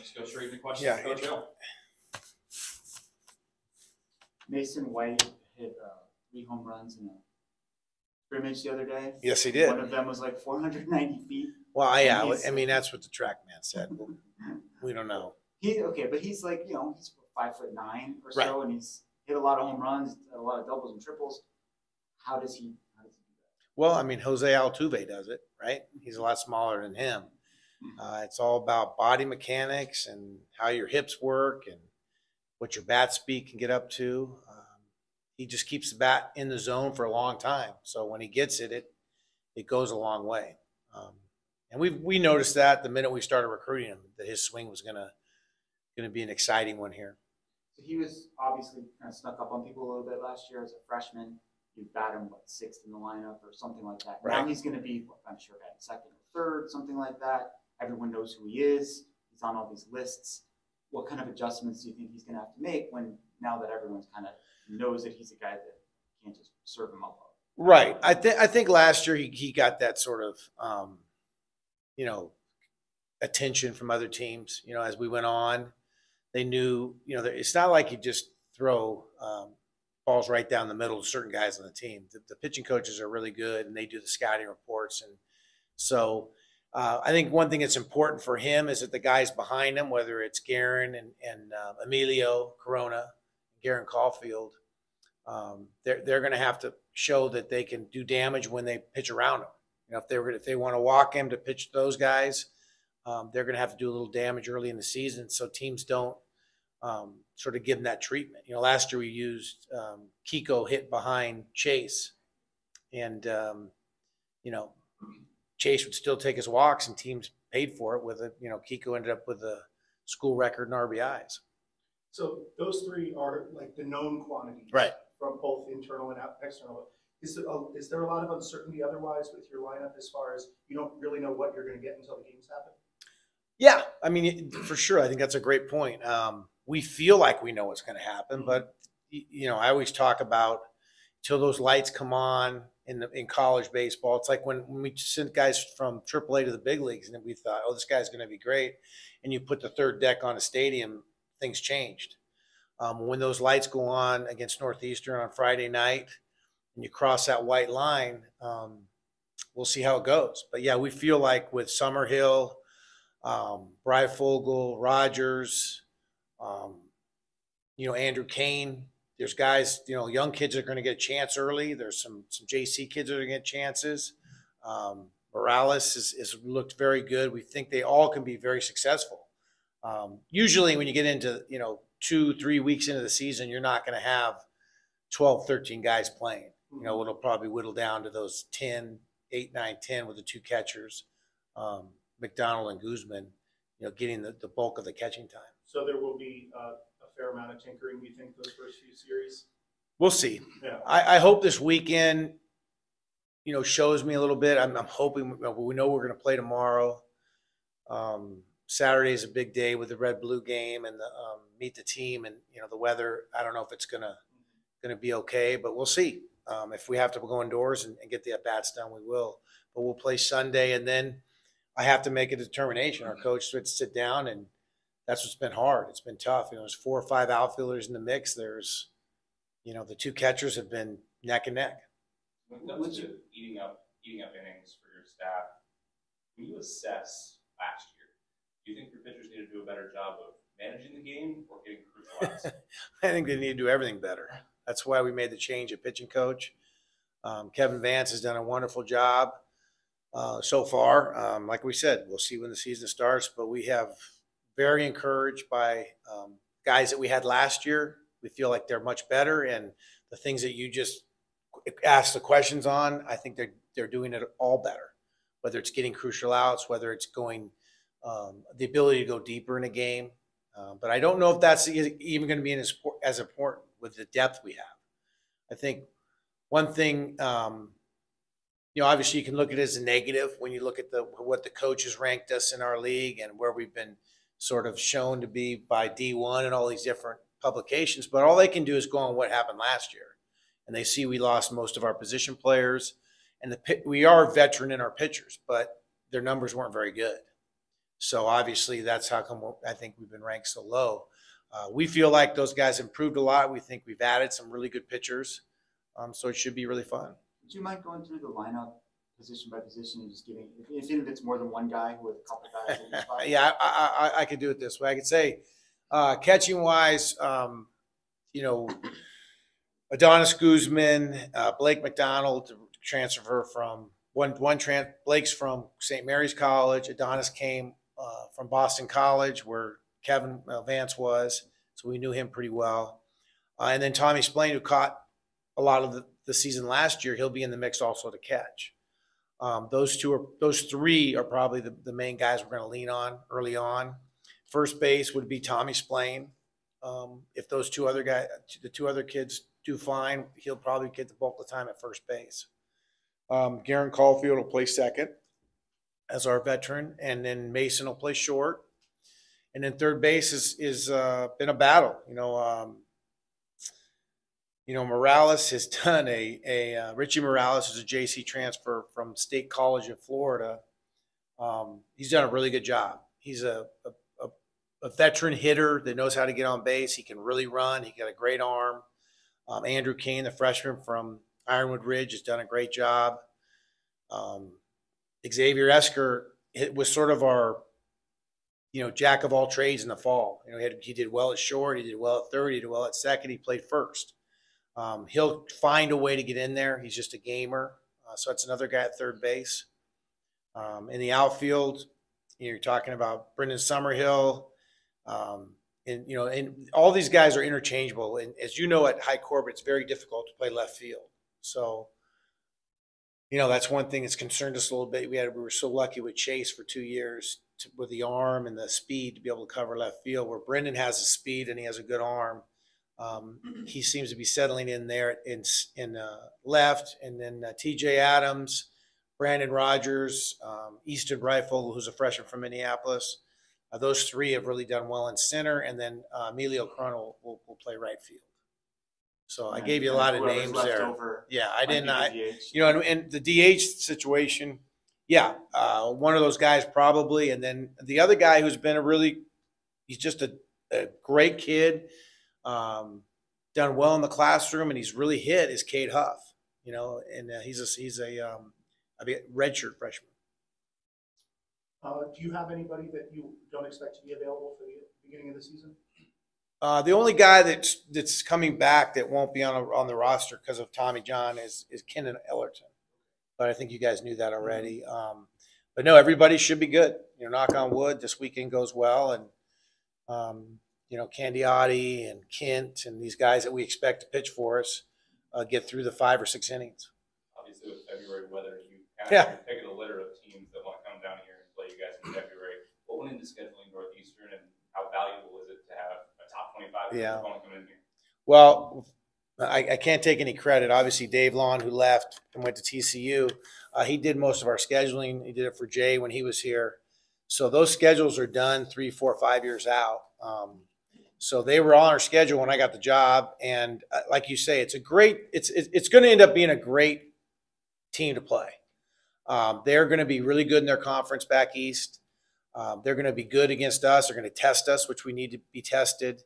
just go straight into questions for Coach Hale. Mason White hit 3 home runs in a scrimmage the other day. Yes, he did. One of them was like 490 feet. Well, yeah, I mean, that's what the track man said. We don't know. But he's like, he's 5'9" or so, and he's hit a lot of home runs, a lot of doubles and triples. How does he do that? Well, I mean, Jose Altuve does it, right? He's a lot smaller than him. It's all about body mechanics and how your hips work and what your bat speed can get up to. He just keeps the bat in the zone for a long time. So when he gets it, it goes a long way. And we noticed that the minute we started recruiting him, that his swing was gonna be an exciting one here. So he was obviously kind of snuck up on people a little bit last year as a freshman. You bat him, 6th in the lineup or something like that. Right. Now he's going to be, I'm sure, batting 2nd or 3rd, something like that. Everyone knows who he is. He's on all these lists. What kind of adjustments do you think he's going to have to make now that everyone's kind of knows that he's a guy that can't just serve him up? Right. I think last year he got that sort of, attention from other teams. As we went on, they knew, it's not like you just throw balls right down the middle to certain guys on the team. The pitching coaches are really good, and they do the scouting reports. And so I think one thing that's important for him is that the guys behind him, whether it's Guerin and Emilio Corona, Guerin Caulfield, they're going to have to show that they can do damage when they pitch around him. If they want to walk him to pitch those guys, they're going to have to do a little damage early in the season so teams don't sort of give him that treatment. Last year we used Kiko hit behind Chase, and Chase would still take his walks, and teams paid for it with it. Kiko ended up with a school record in RBIs. So those 3 are like the known quantities, right, from both internal and external. Is there a lot of uncertainty otherwise with your lineup as far as you don't really know what you're going to get until the games happen? Yeah, I mean, for sure. I think that's a great point. We feel like we know what's going to happen, but I always talk about till those lights come on in college baseball. It's like when we sent guys from AAA to the big leagues, and we thought, oh, this guy's going to be great, and you put the 3rd deck on a stadium, things changed. When those lights go on against Northeastern on Friday night, and you cross that white line, we'll see how it goes. But yeah, we feel like with Summerhill, Breyfogle, Rogers, Andrew Kane, there's guys, young kids are going to get a chance early. There's some JC kids that are going to get chances. Morales has looked very good. We think they all can be very successful. Usually when you get into, 2-3 weeks into the season, you're not going to have 12, 13 guys playing. It'll probably whittle down to those 10, 8, 9, 10 with the 2 catchers, McDonald and Guzman, getting the bulk of the catching time. So there will be a fair amount of tinkering, you think, those first few series? We'll see. Yeah. I hope this weekend, shows me a little bit. I'm hoping we know we're going to play tomorrow. Saturday is a big day with the red-blue game and the meet the team, and the weather. I don't know if it's gonna be okay, but we'll see. If we have to go indoors and get the at-bats done, we will. But we'll play Sunday, and then I have to make a determination. Our coach would sit down, and that's what's been hard. It's been tough. There's 4 or 5 outfielders in the mix. There's, the 2 catchers have been neck and neck. When it comes to eating up innings for your staff, when you assess last year, do you think your pitchers need to do a better job of managing the game or getting crucial outs? I think they need to do everything better. That's why we made the change at pitching coach. Kevin Vance has done a wonderful job so far. Like we said, we'll see when the season starts, but we have very encouraged by guys that we had last year. We feel like they're much better, and the things that you just asked the questions on, I think they're doing it all better, whether it's getting crucial outs, whether it's going the ability to go deeper in a game. But I don't know if that's even going to be as important with the depth we have. I think one thing, obviously you can look at it as a negative when you look at what the coaches ranked us in our league and where we've been sort of shown to be by D1 and all these different publications. But all they can do is go on what happened last year. And they see we lost most of our position players. And we are veteran in our pitchers, but their numbers weren't very good. So obviously that's how come I think we've been ranked so low. We feel like those guys improved a lot. We think we've added some really good pitchers. So it should be really fun. Would you mind going through the lineup position by position and just giving, even if it's more than one guy with a couple guys in each spot? Yeah, I could do it this way. I could say catching wise, Adonis Guzman, Blake McDonald to transfer from Blake's from St. Mary's College. Adonis came from Boston College where Kevin Vance was, so we knew him pretty well. And then Tommy Splain, who caught a lot of the season last year, he'll be in the mix also to catch. Those three are probably the main guys we're going to lean on early on. First base would be Tommy Splain. If those the two other kids do fine, he'll probably get the bulk of the time at first base. Garen Caulfield will play second as our veteran, and then Mason will play short. And then third base is been a battle. Morales has done Richie Morales is a JC transfer from State College in Florida. He's done a really good job. He's a veteran hitter that knows how to get on base. He can really run. He got a great arm. Andrew Kane, the freshman from Ironwood Ridge, has done a great job. Xavier Esker was sort of our, jack of all trades in the fall. He did well at short. He did well at third. He did well at second. He played first. He'll find a way to get in there. He's just a gamer. So that's another guy at third base. In the outfield, you're talking about Brendan Summerhill. And all these guys are interchangeable. And as you know, at High Corbett, it's very difficult to play left field. So, that's one thing that's concerned us a little bit. We were so lucky with Chase for 2 years with the arm and the speed to be able to cover left field, where Brendan has the speed and he has a good arm. He seems to be settling in there in left, and then TJ Adams, Brandon Rogers, Easton Rifle, who's a freshman from Minneapolis. Those three have really done well in center, and then Emilio Crono will play right field. So I gave you a lot of names there. Yeah, I didn't. And the DH situation, one of those guys probably, and then the other guy who's been he's just a great kid. Done well in the classroom, and he's really hit is Cade Huff, and he's a redshirt freshman. Do you have anybody that you don't expect to be available for the beginning of the season? The only guy that's coming back that won't be on the roster because of Tommy John is Kenan Ellerton, but I think you guys knew that already. But no, everybody should be good. Knock on wood, this weekend goes well, and Candiotti and Kent and these guys that we expect to pitch for us get through the 5 or 6 innings. Obviously, with February weather, you you're picking a litter of teams that want to come down here and play you guys in February. What went into scheduling Northeastern, and how valuable is it to have a top 25 coming in here? Well, I can't take any credit. Obviously, Dave Lawn, who left and went to TCU, he did most of our scheduling. He did it for Jay when he was here. So those schedules are done 3, 4, 5 years out. So they were on our schedule when I got the job, and like you say, it's going to end up being a great team to play. They're going to be really good in their conference back east. They're going to be good against us. They're going to test us, which we need to be tested.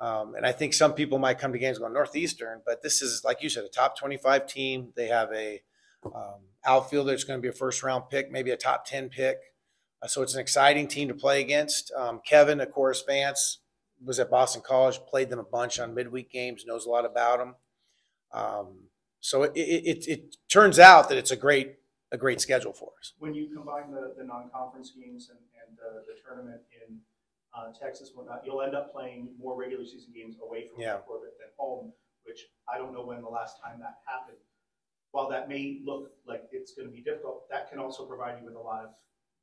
And I think some people might come to games going Northeastern, but this is, like you said, a top 25 team. They have a outfielder that's going to be a first-round pick, maybe a top 10 pick. So it's an exciting team to play against. Kevin, of course, Vance was at Boston College, played them a bunch on midweek games, knows a lot about them. So it turns out that it's a great schedule for us. When you combine the non-conference games and the tournament in Texas and whatnot, you'll end up playing more regular season games away from Corbett than home, which I don't know when the last time that happened. While that may look like it's going to be difficult, that can also provide you with a lot of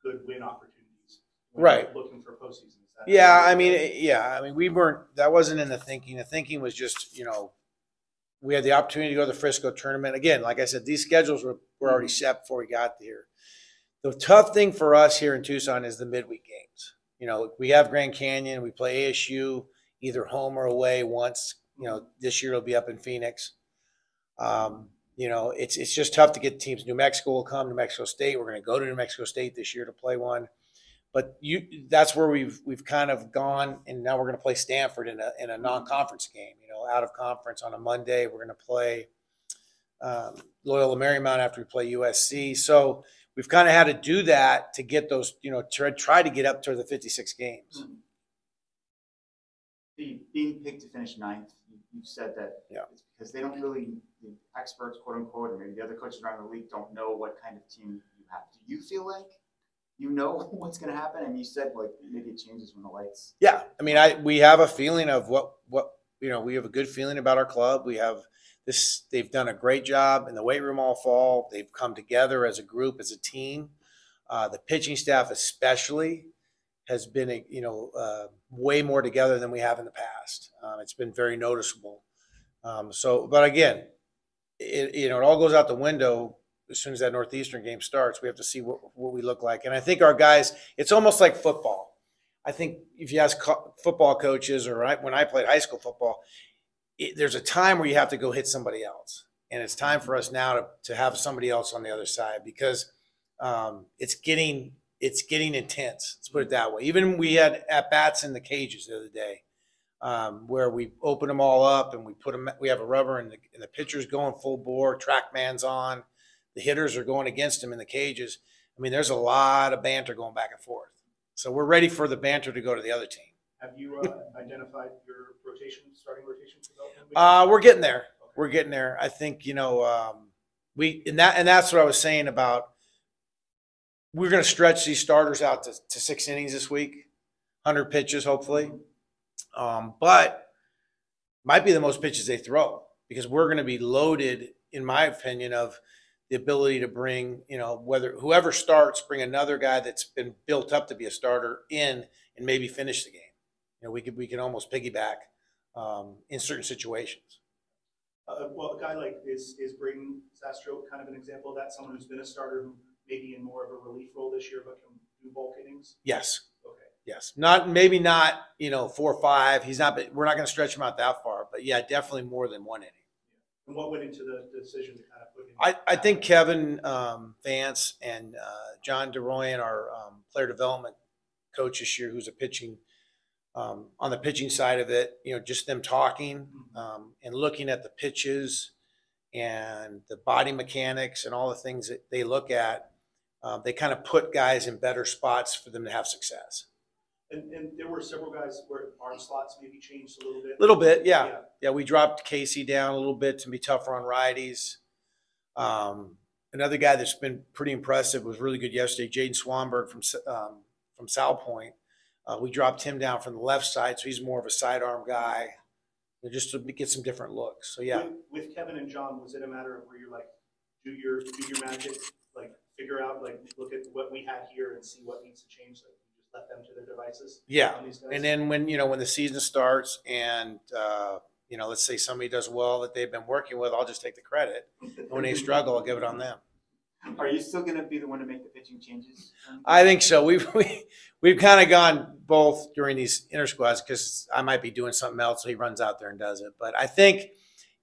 good win opportunities when you're looking for postseason. We weren't, that wasn't in the thinking. The thinking was just, we had the opportunity to go to the Frisco tournament. Again, like I said, these schedules were already set before we got here. The tough thing for us here in Tucson is the midweek games. We have Grand Canyon. We play ASU either home or away once. This year it'll be up in Phoenix. It's just tough to get teams. New Mexico will come, New Mexico State. We're going to go to New Mexico State this year to play one. But that's where we've kind of gone, and now we're going to play Stanford in a non-conference game. Out of conference on a Monday. We're going to play Loyola Marymount after we play USC. So we've kind of had to do that to get those, try to get up to the 56 games. Being picked to finish ninth, you've said that it's because they don't really, the experts, quote unquote, or maybe the other coaches around the league don't know what kind of team you have. Do you feel like you know what's going to happen? And you said like maybe it changes when the lights. Yeah, I mean, we have a feeling of what we have a good feeling about our club. We have this. They've done a great job in the weight room all fall. They've come together as a group, as a team. The pitching staff especially has been way more together than we have in the past. It's been very noticeable. But again, it all goes out the window as soon as that Northeastern game starts. We have to see what we look like. And I think our guys, it's almost like football. I think if you ask football coaches, or when I played high school football, there's a time where you have to go hit somebody else. And it's time for us now to have somebody else on the other side, because it's getting intense. Let's put it that way. Even we had at-bats in the cages the other day, where we open them all up and we have a rubber and the pitcher's going full bore, TrackMan's on, the hitters are going against him in the cages. I mean, there's a lot of banter going back and forth. So we're ready for the banter to go to the other team. Have you identified your starting rotation development? We're getting there. Okay. We're getting there. I think, that's what I was saying about, we're going to stretch these starters out to 6 innings this week, 100 pitches, hopefully. But might be the most pitches they throw, because we're going to be loaded, in my opinion, of the ability to bring, whoever starts, bring another guy that's been built up to be a starter in and maybe finish the game. We can almost piggyback in certain situations. Well, a guy like is Braden Sastro kind of an example of that? Someone who's been a starter who maybe in more of a relief role this year, but can do bulk innings? Yes. Okay. Yes. Maybe not 4 or 5. We're not going to stretch him out that far, but yeah, definitely more than 1 inning. And what went into the decision to kind of put him? I think Kevin Vance and John DeRoyan, our player development coach this year, who's a pitching on the pitching side of it, just them talking and looking at the pitches and the body mechanics and all the things that they look at, they kind of put guys in better spots for them to have success. And there were several guys where arm slots maybe changed a little bit. A little bit, yeah. Yeah, we dropped Casey down a little bit to be tougher on righties. Another guy that's been pretty impressive, was really good yesterday, Jaden Swanberg from South Point. We dropped him down from the left side, so he's more of a sidearm guy, just to get some different looks. So yeah. With Kevin and John, was it a matter of where you're like, do your magic, like figure out, like look at what we had here and see what needs to change? Like, let them to their devices. Yeah, and then when the season starts and let's say somebody does well that they've been working with, I'll just take the credit. And when they struggle, I'll give it on them. Are you still going to be the one to make the pitching changes? I think so. We've kind of gone both during these inter squads, because I might be doing something else, so he runs out there and does it. But I think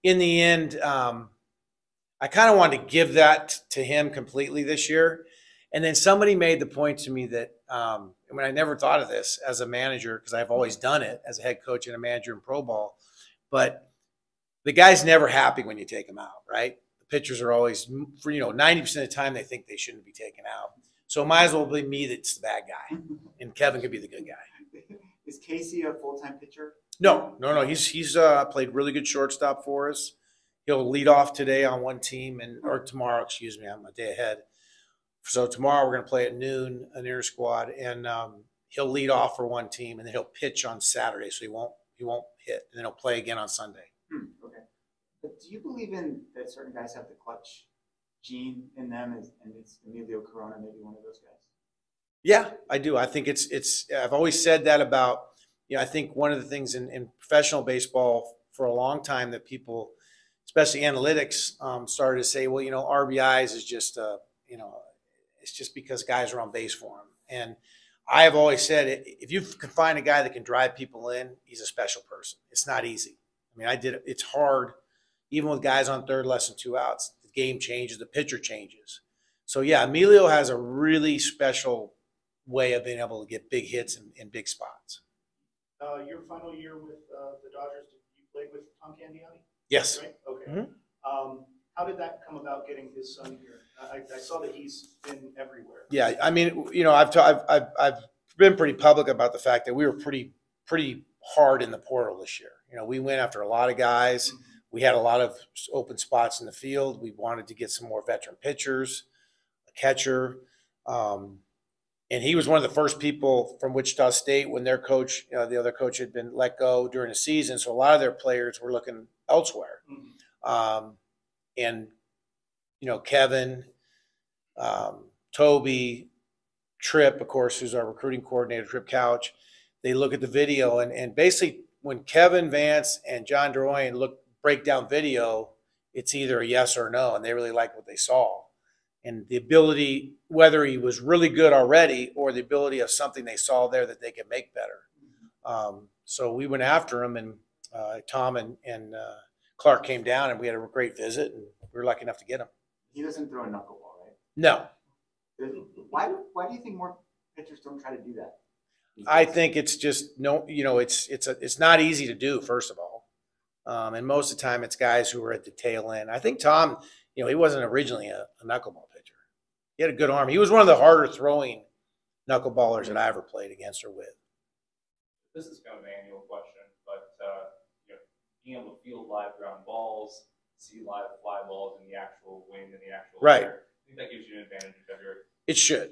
in the end, I kind of wanted to give that to him completely this year. And then somebody made the point to me that I never thought of this as a manager, because I've always done it as a head coach and a manager in pro ball, but the guy's never happy when you take him out, right? The pitchers are always, 90% of the time they think they shouldn't be taken out. So it might as well be me that's the bad guy, and Kevin could be the good guy. Is Casey a full-time pitcher? No. He's played really good shortstop for us. He'll lead off today on one team, or tomorrow, excuse me, I'm a day ahead. So tomorrow we're going to play at noon, an inter squad, and he'll lead off for one team, and then he'll pitch on Saturday, so he won't hit, and then he'll play again on Sunday. Okay. But do you believe in that certain guys have the clutch gene in them, and it's Emilio Corona, maybe one of those guys? Yeah, I do. I think it's I've always said that about, I think one of the things in professional baseball for a long time that people, especially analytics, started to say, well, RBIs is just, it's just because guys are on base for him. And I have always said, if you can find a guy that can drive people in, he's a special person. It's not easy. I mean, it's hard, even with guys on third, less than 2 outs. The game changes, the pitcher changes. So yeah, Emilio has a really special way of being able to get big hits in big spots. Your final year with the Dodgers, you played with Tom Candiani? Yes. Right? Okay. Mm-hmm. How did that come about, getting his son here? I saw that he's been everywhere. Yeah, I mean, I've been pretty public about the fact that we were pretty hard in the portal this year. We went after a lot of guys. Mm-hmm. We had a lot of open spots in the field. We wanted to get some more veteran pitchers, a catcher. And he was one of the first people from Wichita State when their coach, the other coach, had been let go during the season. So a lot of their players were looking elsewhere. Mm-hmm. And Kevin, Toby, Tripp, of course, who's our recruiting coordinator, Tripp Couch, they look at the video. And basically when Kevin Vance and John Drouin break down video, it's either a yes or no. And they really like what they saw. And the ability, whether he was really good already or the ability of something they saw there that they could make better. So we went after him, and Tom and Clark came down, and we had a great visit, and we were lucky enough to get him. He doesn't throw a knuckleball, right? No. Why do you think more pitchers don't try to do that? I think it's just it's not easy to do, first of all. And most of the time it's guys who are at the tail end. I think Tom, he wasn't originally a knuckleball pitcher. He had a good arm. He was one of the harder throwing knuckleballers that I ever played against or with. This is kind of an annual question, but being able to field live ground balls, see live fly balls in the actual wind and the actual air, I think that gives you an advantage in February. It should.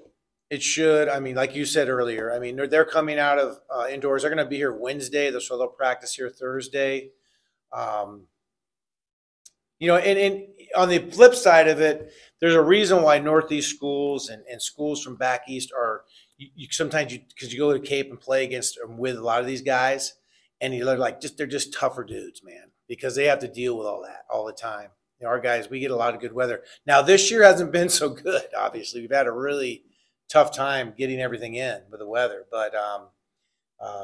It should. I mean, like you said earlier, I mean, they're coming out of indoors. They're going to be here Wednesday, so they'll practice here Thursday. And on the flip side of it, there's a reason why Northeast schools and schools from back east are sometimes because you go to Cape and play against or with a lot of these guys, and you're like they're just tougher dudes, man, because they have to deal with all that all the time. Our guys, we get a lot of good weather. Now this year hasn't been so good. Obviously, we've had a really tough time getting everything in with the weather. But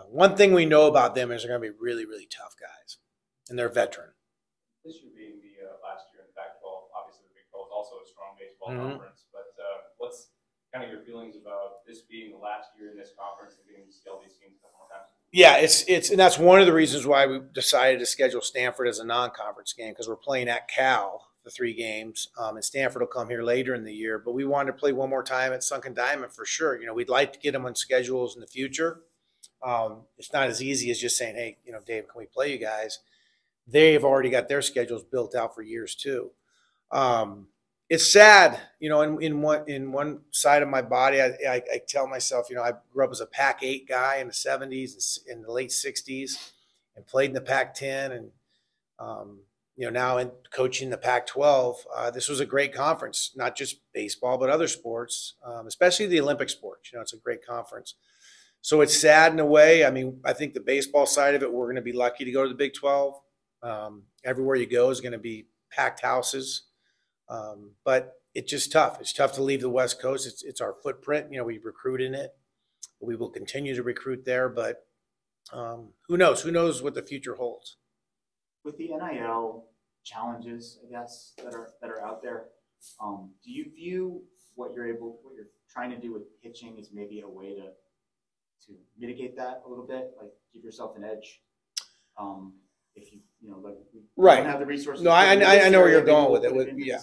one thing we know about them is they're going to be really, really tough guys, and they're veteran. This year being the last year in the Pac-12, obviously the Big 12 is also a strong baseball conference. But what's kind of your feelings about this being the last year in this conference and getting to see all these teams a couple more times? Yeah, and that's one of the reasons why we decided to schedule Stanford as a non-conference game, because we're playing at Cal the 3 games, and Stanford will come here later in the year. But we wanted to play one more time at Sunken Diamond for sure. We'd like to get them on schedules in the future. It's not as easy as just saying, hey, Dave, can we play you guys? They've already got their schedules built out for years too. It's sad, in one side of my body, I tell myself, I grew up as a Pac-8 guy in the 70s and in the late 60s and played in the Pac-10 and, now in coaching the Pac-12. This was a great conference, not just baseball, but other sports, especially the Olympic sports. It's a great conference. So it's sad in a way. I mean, I think the baseball side of it, we're going to be lucky to go to the Big 12. Everywhere you go is going to be packed houses. But it's just tough. It's tough to leave the West Coast. It's our footprint. We recruit in it. We will continue to recruit there, but who knows? Who knows what the future holds? With the NIL challenges, I guess, that are out there, do you view what you're trying to do with pitching as maybe a way to mitigate that a little bit, like give yourself an edge? If you don't have the resources. No, I know where you're going with it. Yeah.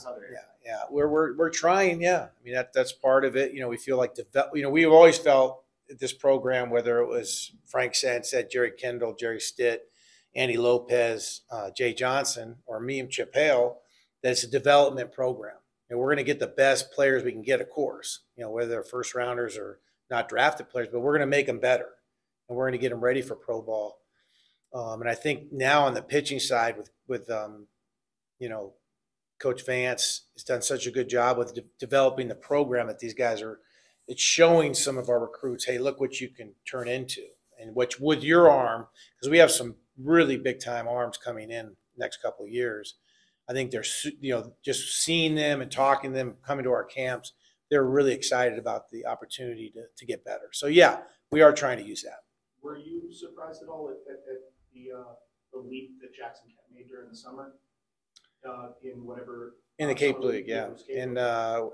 We're trying. Yeah, I mean that's part of it. We feel like we've always felt at this program, whether it was Frank said Jerry Kendall, Jerry Stitt, Andy Lopez, Jay Johnson, or me and Chip Hale, that it's a development program, and we're going to get the best players we can get, of course. Whether they're first rounders or not drafted players, but we're going to make them better, and we're going to get them ready for pro ball. And I think now on the pitching side with Coach Vance has done such a good job with developing the program that these guys it's showing some of our recruits, hey, look what you can turn into. And with your arm, because we have some really big time arms coming in next couple of years. I think they're, just seeing them and talking to them, coming to our camps, they're really excited about the opportunity to get better. So yeah, we are trying to use that. Were you surprised at all at the leap that Jackson made during the summer in the Cape League, yeah,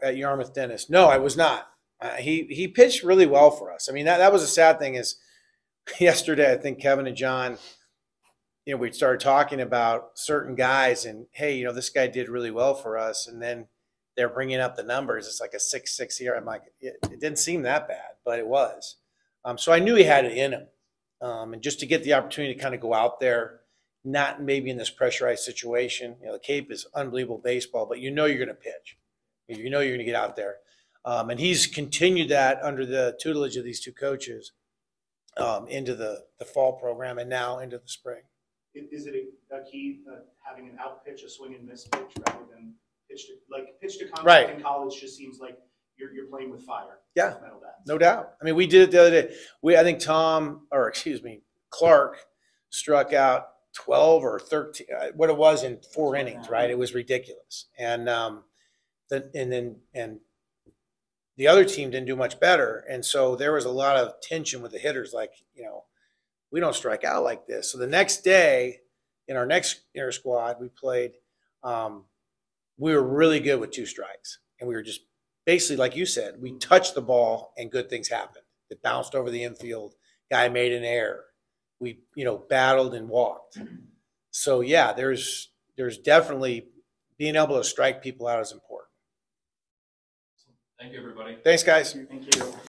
at Yarmouth Dennis? No, I was not. He pitched really well for us. I mean, that was a sad thing is yesterday, I think Kevin and John, we started talking about certain guys and, hey, this guy did really well for us. And then they're bringing up the numbers. It's like a 6.6 ERA. I'm like, it didn't seem that bad, but it was. So I knew he had it in him. And just to get the opportunity to kind of go out there, not maybe in this pressurized situation. The Cape is unbelievable baseball, but you're going to pitch. You're going to get out there. And he's continued that under the tutelage of these two coaches into the fall program and now into the spring. Is it a key having an out pitch, a swing and miss pitch rather than pitch to contact in college just seems like you're playing with fire. Yeah, no doubt. I mean, we did it the other day. I think Clark struck out 12 or 13, what it was in 4 innings, right? It was ridiculous. And then the other team didn't do much better. And so there was a lot of tension with the hitters, like, we don't strike out like this. So the next day in our next inter squad, we played, we were really good with 2 strikes. And we were just basically, like you said, we touched the ball and good things happened. It bounced over the infield. Guy made an error. We, battled and walked. So yeah, there's definitely being able to strike people out is important. Thank you, everybody. Thanks, guys. Thank you.